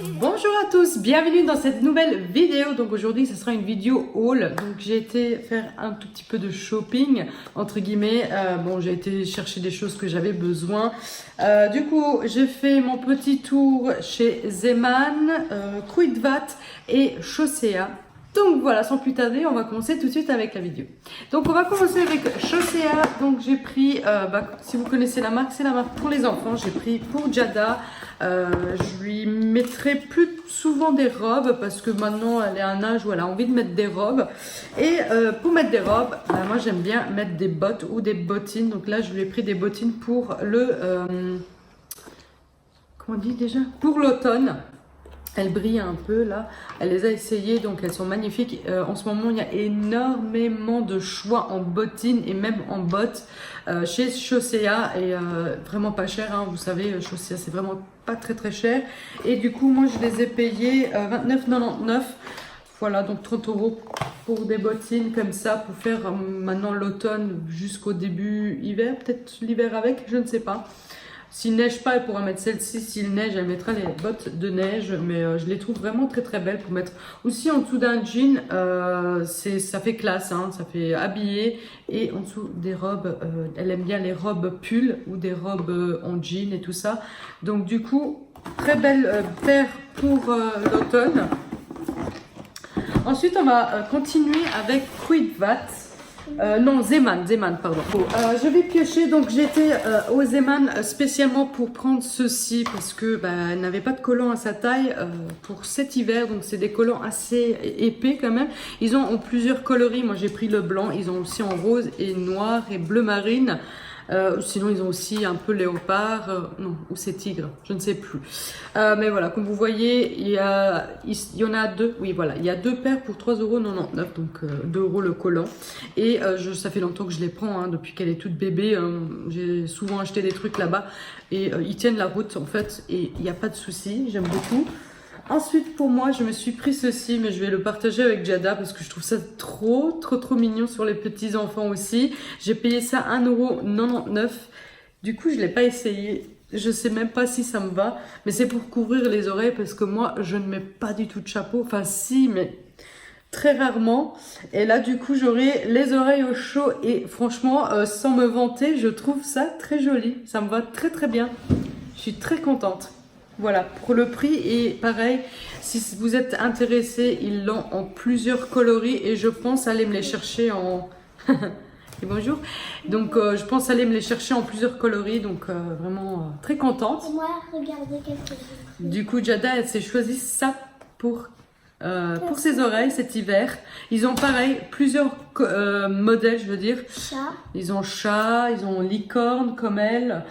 Bonjour à tous, bienvenue dans cette nouvelle vidéo. Donc aujourd'hui ce sera une vidéo haul. Donc j'ai été faire un tout petit peu de shopping entre guillemets. Bon, j'ai été chercher des choses que j'avais besoin. Du coup j'ai fait mon petit tour chez Zeman, Kruidvat et Chaussea. Donc voilà, sans plus tarder, on va commencer tout de suite avec la vidéo. Donc on va commencer avec Chaussea. Donc j'ai pris, si vous connaissez la marque, c'est la marque pour les enfants. J'ai pris pour Jada. Je lui mettrai plus souvent des robes parce que maintenant elle est à un âge où elle a envie de mettre des robes. Et pour mettre des robes, moi j'aime bien mettre des bottes ou des bottines. Donc là je lui ai pris des bottines pour le... comment on dit déjà? Pour l'automne. Elles brillent un peu là, elle les a essayées donc elles sont magnifiques. En ce moment il y a énormément de choix en bottines et même en bottes chez Chaussea et vraiment pas cher, hein. Vous savez Chaussea c'est vraiment pas très cher et du coup moi je les ai payées 29,99 €. Voilà, donc 30 € pour des bottines comme ça pour faire maintenant l'automne jusqu'au début hiver, peut-être l'hiver avec, je ne sais pas. S'il neige pas, elle pourra mettre celle-ci. S'il neige, elle mettra les bottes de neige. Mais je les trouve vraiment très belles pour mettre aussi en dessous d'un jean. Ça fait classe, hein, ça fait habillé. Et en dessous des robes, elle aime bien les robes pull ou des robes en jean et tout ça. Donc du coup, très belle paire pour l'automne. Ensuite, on va continuer avec Kruidvat. Non, Zeman, pardon. Je vais piocher, donc j'étais au Zeman spécialement pour prendre ceci parce que elle n'avait pas de collants à sa taille pour cet hiver, donc c'est des collants assez épais quand même. Ils ont en plusieurs coloris, moi j'ai pris le blanc, ils ont aussi en rose et noir et bleu marine. Sinon ils ont aussi un peu léopard, non, ou c'est tigre, je ne sais plus. Mais voilà, comme vous voyez, il y en a deux, oui voilà, il y a deux paires pour 3,99 €, donc 2 € le collant. Et ça fait longtemps que je les prends, hein, depuis qu'elle est toute bébé, j'ai souvent acheté des trucs là-bas. Et ils tiennent la route en fait, et il n'y a pas de souci, j'aime beaucoup. Ensuite, pour moi, je me suis pris ceci, mais je vais le partager avec Jada parce que je trouve ça trop mignon sur les petits enfants aussi. J'ai payé ça 1,99 €. Du coup, je ne l'ai pas essayé. Je sais même pas si ça me va, mais c'est pour couvrir les oreilles parce que moi, je ne mets pas du tout de chapeau. Enfin, si, mais très rarement. Et là, du coup, j'aurai les oreilles au chaud et franchement, sans me vanter, je trouve ça très joli. Ça me va très bien. Je suis très contente. Voilà, pour le prix, et pareil, si vous êtes intéressé, ils l'ont en plusieurs coloris et je pense aller me les chercher en... Et bonjour. Donc, je pense aller me les chercher en plusieurs coloris, donc vraiment très contente. Et moi, regardez quelque chose. Du coup, Jada, elle s'est choisi ça pour ses oreilles cet hiver. Ils ont pareil, plusieurs modèles, je veux dire. Chat. Ils ont chat, ils ont licorne comme elle.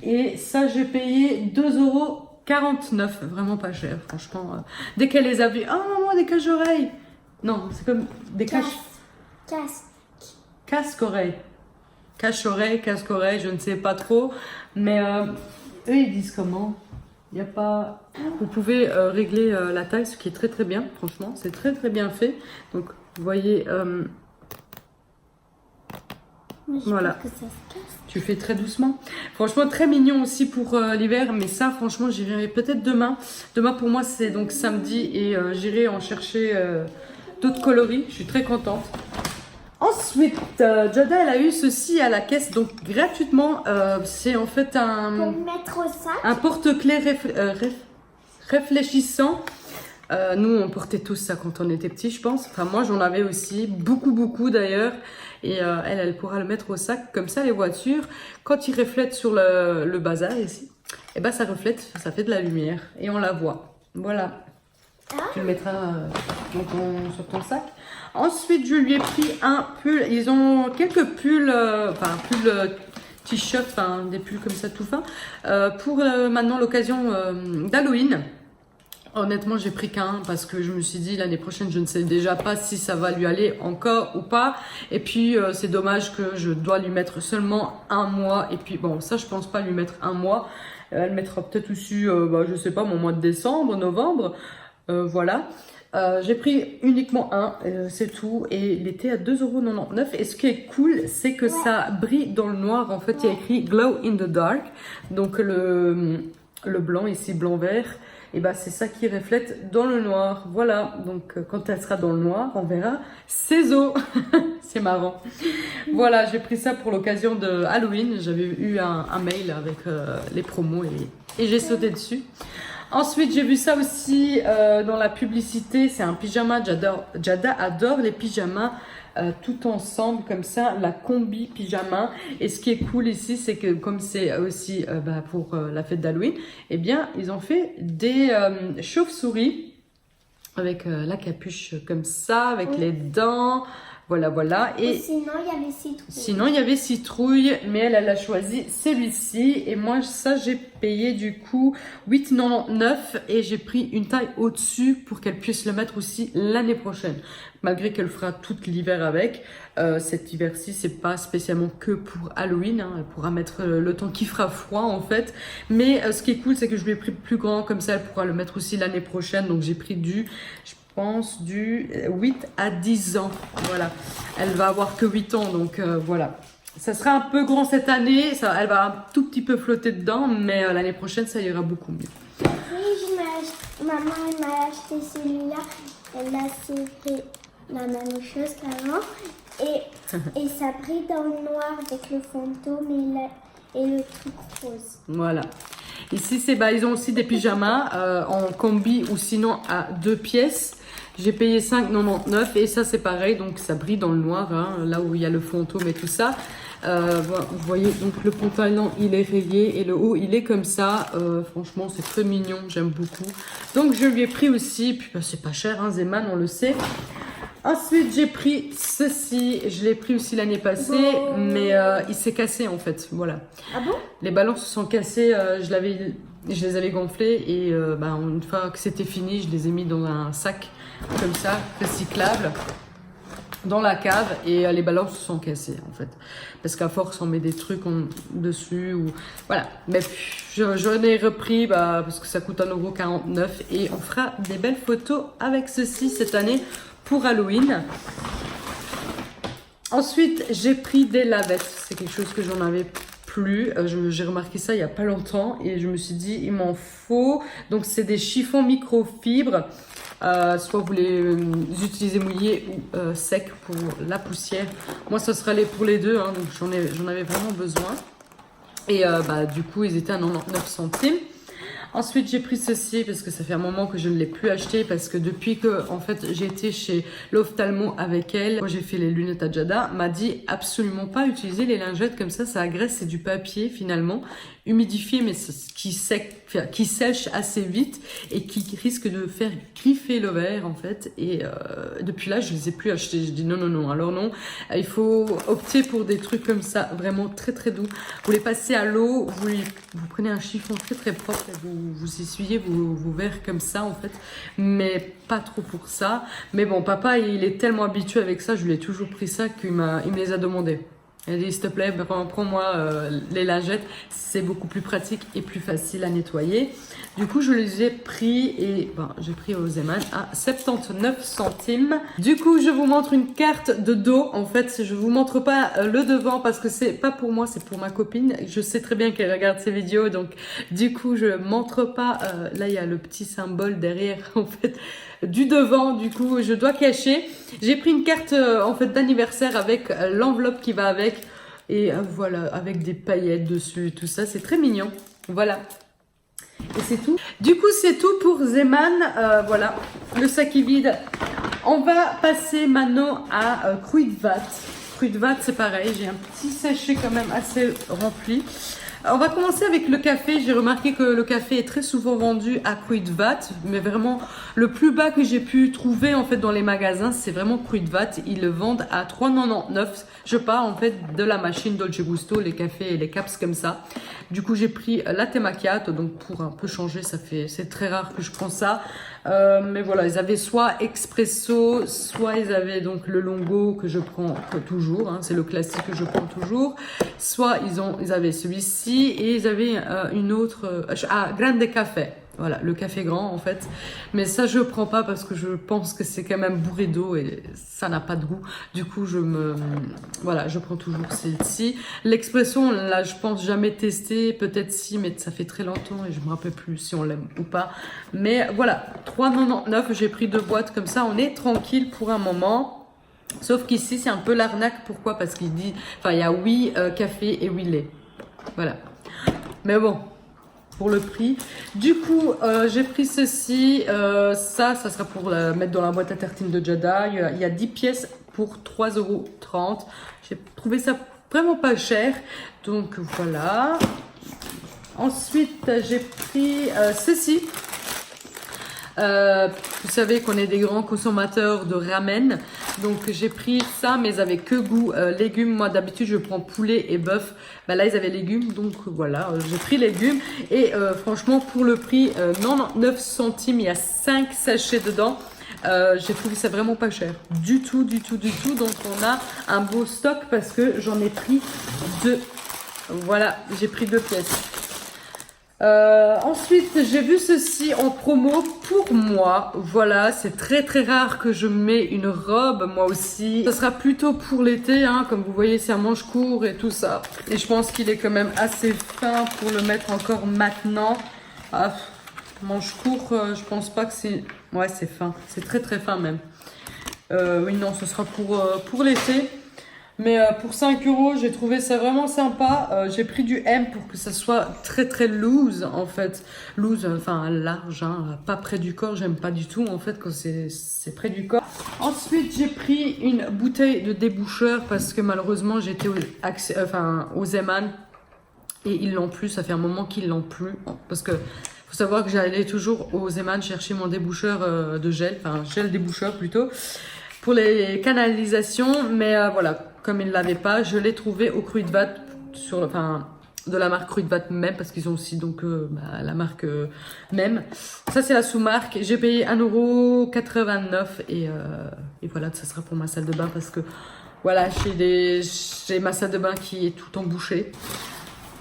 Et ça, j'ai payé 2,49 €, vraiment pas cher, franchement. Dès qu'elle les a vus, oh maman, des caches-oreilles. Non, c'est comme des casque-oreilles. Cache-oreilles, casque-oreilles, je ne sais pas trop. Mais eux, ils disent comment? Il n'y a pas... Vous pouvez régler la taille, ce qui est très bien, franchement. C'est très bien fait. Donc, vous voyez... voilà. Que ça se casse. Tu fais très doucement. Franchement, très mignon aussi pour l'hiver. Mais ça, franchement, j'y verrai peut-être demain. Demain, pour moi, c'est donc samedi. Et j'irai en chercher d'autres coloris. Je suis très contente. Ensuite, Jada, elle a eu ceci à la caisse. Donc, gratuitement, c'est en fait Pour mettre au sac. un porte-clés réfléchissant. Nous, on portait tous ça quand on était petits, je pense. Enfin, moi, j'en avais aussi. Beaucoup d'ailleurs. Et elle pourra le mettre au sac. Comme ça, les voitures, quand ils reflètent sur le bazar ici, et ben ça reflète, ça fait de la lumière. Et on la voit. Voilà. Tu le mettras sur ton sac. Ensuite, je lui ai pris un pull. Ils ont quelques pulls, t-shirts, enfin des pulls comme ça tout fin, pour maintenant l'occasion d'Halloween. Honnêtement, j'ai pris qu'un parce que je me suis dit l'année prochaine, je ne sais déjà pas si ça va lui aller encore ou pas. Et puis, c'est dommage que je dois lui mettre seulement un mois. Et puis, bon, ça, je pense pas lui mettre un mois. Elle mettra peut-être aussi, je sais pas, mon mois de décembre, novembre. Voilà. J'ai pris uniquement un, c'est tout. Et il était à 2,99 €. Et ce qui est cool, c'est que ça brille dans le noir. En fait, il y a écrit Glow in the Dark. Donc, le blanc ici, blanc-vert, et bah c'est ça qui reflète dans le noir. Voilà, donc quand elle sera dans le noir, on verra ses os. C'est marrant. Voilà, j'ai pris ça pour l'occasion de Halloween. J'avais eu un mail avec les promos et j'ai sauté dessus. Ensuite, j'ai vu ça aussi dans la publicité. C'est un pyjama. Jada adore les pyjamas tout ensemble, comme ça, la combi pyjama. Et ce qui est cool ici, c'est que comme c'est aussi pour la fête d'Halloween, eh bien, ils ont fait des chauves-souris avec la capuche comme ça, avec les dents. Voilà, voilà. Et sinon, il y avait citrouille. Sinon, il y avait citrouille, mais elle a choisi celui-ci. Et moi, ça, j'ai payé du coup 8,99 et j'ai pris une taille au-dessus pour qu'elle puisse le mettre aussi l'année prochaine. Malgré qu'elle fera tout l'hiver avec. Cet hiver-ci, c'est pas spécialement que pour Halloween. Hein. Elle pourra mettre le temps qu'il fera froid en fait. Mais ce qui est cool, c'est que je lui ai pris plus grand. Comme ça, elle pourra le mettre aussi l'année prochaine. Donc, j'ai pris du 8 à 10 ans. Voilà. Elle va avoir que 8 ans, donc voilà. Ça sera un peu grand cette année, elle va un tout petit peu flotter dedans, mais l'année prochaine, ça ira beaucoup mieux. Oui, maman elle m'a acheté celui-là. Là, c'était la même chose qu'avant. Et ça brille dans le noir avec le fantôme et le truc rose. Voilà. Ici, ils ont aussi des pyjamas en combi ou sinon à 2 pièces. J'ai payé 5,99 et ça c'est pareil, donc ça brille dans le noir, hein, là où il y a le fantôme et tout ça. Vous voyez, donc le pantalon il est rayé et le haut il est comme ça. Franchement c'est très mignon, j'aime beaucoup. Donc je lui ai pris aussi, puis c'est pas cher, hein, Zeman, on le sait. Ensuite j'ai pris ceci, je l'ai pris aussi l'année passée, mais il s'est cassé en fait, voilà. Ah bon? Les ballons se sont cassés, je les avais gonflés et une fois que c'était fini, je les ai mis dans un sac comme ça, recyclable, dans la cave et les ballons se sont cassés en fait. Parce qu'à force on met des trucs dessus ou voilà. Mais j'en ai repris parce que ça coûte 1,49 € et on fera des belles photos avec ceci cette année pour Halloween. Ensuite j'ai pris des lavettes, c'est quelque chose que j'en avais plus. J'ai remarqué ça il n'y a pas longtemps et je me suis dit il m'en faut. Donc c'est des chiffons microfibres. Soit vous les utilisez mouillés ou secs pour la poussière. Moi, ça sera pour les deux, hein, donc j'en avais vraiment besoin. Et du coup, ils étaient à 99 centimes. Ensuite, j'ai pris ceci parce que ça fait un moment que je ne l'ai plus acheté parce que depuis que en fait j'ai été chez l'ophtalmo avec elle, quand j'ai fait les lunettes à Jada, m'a dit absolument pas utiliser les lingettes comme ça agresse, c'est du papier finalement humidifié mais qui sèche assez vite et qui risque de faire griffer le verre en fait. Et depuis là, je les ai plus achetés. Je dis non. Alors non, il faut opter pour des trucs comme ça, vraiment très très doux. Vous les passez à l'eau, vous prenez un chiffon très très propre et vous essuyez vos verres comme ça en fait, mais pas trop pour ça. Mais bon, papa il est tellement habitué avec ça, je lui ai toujours pris ça qu'il me les a demandé. Elle dit s'il te plaît, prends-moi les lingettes, c'est beaucoup plus pratique et plus facile à nettoyer. Du coup, je les ai pris et j'ai pris au Zeman à 79 centimes. Du coup, je vous montre une carte de dos. En fait, je vous montre pas le devant parce que c'est pas pour moi, c'est pour ma copine. Je sais très bien qu'elle regarde ces vidéos, donc du coup, je montre pas. Là, il y a le petit symbole derrière, en fait, du devant. Du coup, je dois cacher. J'ai pris une carte en fait d'anniversaire avec l'enveloppe qui va avec et voilà, avec des paillettes dessus, tout ça. C'est très mignon. Voilà. Et c'est tout. Du coup, c'est tout pour Zeman. Voilà, le sac est vide. On va passer maintenant à Kruidvat. Kruidvat, c'est pareil. J'ai un petit sachet quand même assez rempli. On va commencer avec le café. J'ai remarqué que le café est très souvent vendu à Kruidvat, mais vraiment le plus bas que j'ai pu trouver en fait dans les magasins, c'est vraiment Kruidvat. Ils le vendent à 3,99 €. Je parle en fait de la machine Dolce Gusto, les cafés et les caps comme ça. Du coup, j'ai pris latte macchiato, donc pour un peu changer, c'est très rare que je prends ça. Mais voilà, ils avaient soit expresso, soit ils avaient donc le longo que je prends toujours, hein, c'est le classique que je prends toujours. Soit ils avaient celui-ci et ils avaient une autre, grande café. Voilà, le café grand en fait. Mais ça, je prends pas parce que je pense que c'est quand même bourré d'eau et ça n'a pas de goût. Du coup, voilà, je prends toujours celle-ci. L'Expresso, là, je pense jamais tester. Peut-être si, mais ça fait très longtemps et je me rappelle plus si on l'aime ou pas. Mais voilà, 3,99, j'ai pris 2 boîtes comme ça. On est tranquille pour un moment. Sauf qu'ici, c'est un peu l'arnaque. Pourquoi? Parce qu'il dit, enfin, il y a oui café et oui lait. Voilà. Mais bon. Pour le prix. Du coup, j'ai pris ceci. Ça sera pour mettre dans la boîte à tartines de Jada. Il y a 10 pièces pour 3,30 €. J'ai trouvé ça vraiment pas cher. Donc voilà. Ensuite, j'ai pris ceci. Vous savez qu'on est des grands consommateurs de ramen, donc j'ai pris ça, mais ils avaient que goût légumes. Moi d'habitude je prends poulet et bœuf, bah là ils avaient légumes, donc voilà, j'ai pris légumes et franchement pour le prix 99 centimes, il y a 5 sachets dedans. J'ai trouvé ça vraiment pas cher du tout, donc on a un beau stock parce que j'en ai pris 2. Voilà, j'ai pris 2 pièces. Ensuite, j'ai vu ceci en promo pour moi. Voilà, c'est très rare que je mets une robe, moi aussi. Ça sera plutôt pour l'été, hein. Comme vous voyez, c'est un manche court et tout ça. Et je pense qu'il est quand même assez fin pour le mettre encore maintenant. Ah, manche court, je pense pas que c'est... Ouais, c'est fin. C'est très fin même. Oui, non, ce sera pour l'été. Mais pour 5 €, j'ai trouvé ça vraiment sympa. J'ai pris du M pour que ça soit très loose en fait. Loose, enfin large, hein, pas près du corps. J'aime pas du tout en fait quand c'est près du corps. Ensuite, j'ai pris une bouteille de déboucheur parce que malheureusement j'étais au Zeeman et ils l'ont plus. Ça fait un moment qu'ils l'ont plus parce que faut savoir que j'allais toujours au Zeeman chercher mon déboucheur de gel, enfin gel déboucheur plutôt. Pour les canalisations, mais voilà, comme ils ne l'avaient pas, je l'ai trouvé au Kruidvat, de la marque Kruidvat même, parce qu'ils ont aussi donc la marque même. Ça c'est la sous-marque, j'ai payé 1,89 € et voilà, ça sera pour ma salle de bain parce que voilà, j'ai ma salle de bain qui est tout embouchée.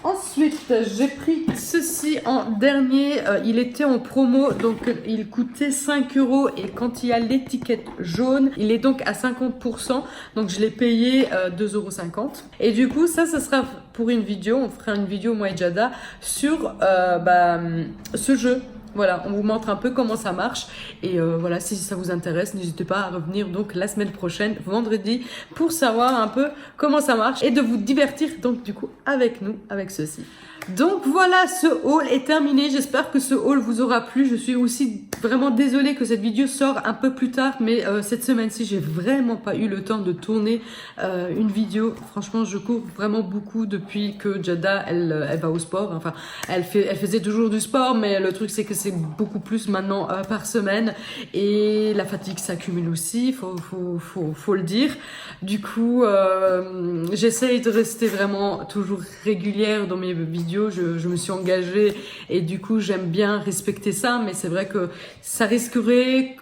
Ensuite, j'ai pris ceci en dernier. Il était en promo, donc il coûtait 5 € et quand il y a l'étiquette jaune, il est donc à 50%. Donc je l'ai payé 2,50 €. Et du coup, ça sera pour une vidéo. On fera une vidéo, moi et Jada, sur ce jeu. Voilà, on vous montre un peu comment ça marche et voilà, si ça vous intéresse, n'hésitez pas à revenir donc la semaine prochaine, vendredi, pour savoir un peu comment ça marche et de vous divertir donc du coup avec nous, avec ceci. Donc voilà, ce haul est terminé. J'espère que ce haul vous aura plu. Je suis aussi vraiment désolée que cette vidéo sort un peu plus tard, mais cette semaine-ci, j'ai vraiment pas eu le temps de tourner une vidéo. Franchement, je cours vraiment beaucoup depuis que Jada, elle va au sport. Enfin, elle faisait toujours du sport, mais le truc, c'est que c'est beaucoup plus maintenant par semaine. Et la fatigue s'accumule aussi, faut le dire. Du coup, j'essaye de rester vraiment toujours régulière dans mes vidéos. Je me suis engagée et du coup j'aime bien respecter ça, mais c'est vrai que ça risquerait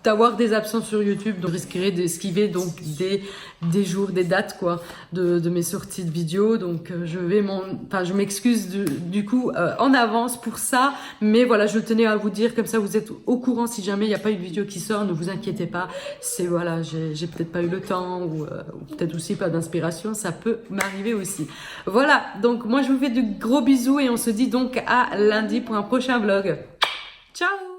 d'avoir des absences sur YouTube, donc je risquerais d'esquiver donc des jours, des dates quoi de mes sorties de vidéos, donc je m'excuse du coup en avance pour ça, mais voilà, je tenais à vous dire comme ça vous êtes au courant si jamais il n'y a pas une vidéo qui sort, ne vous inquiétez pas, c'est voilà, j'ai peut-être pas eu le temps ou peut-être aussi pas d'inspiration, ça peut m'arriver aussi. Voilà, donc moi je vous fais de gros bisous et on se dit donc à lundi pour un prochain vlog. Ciao!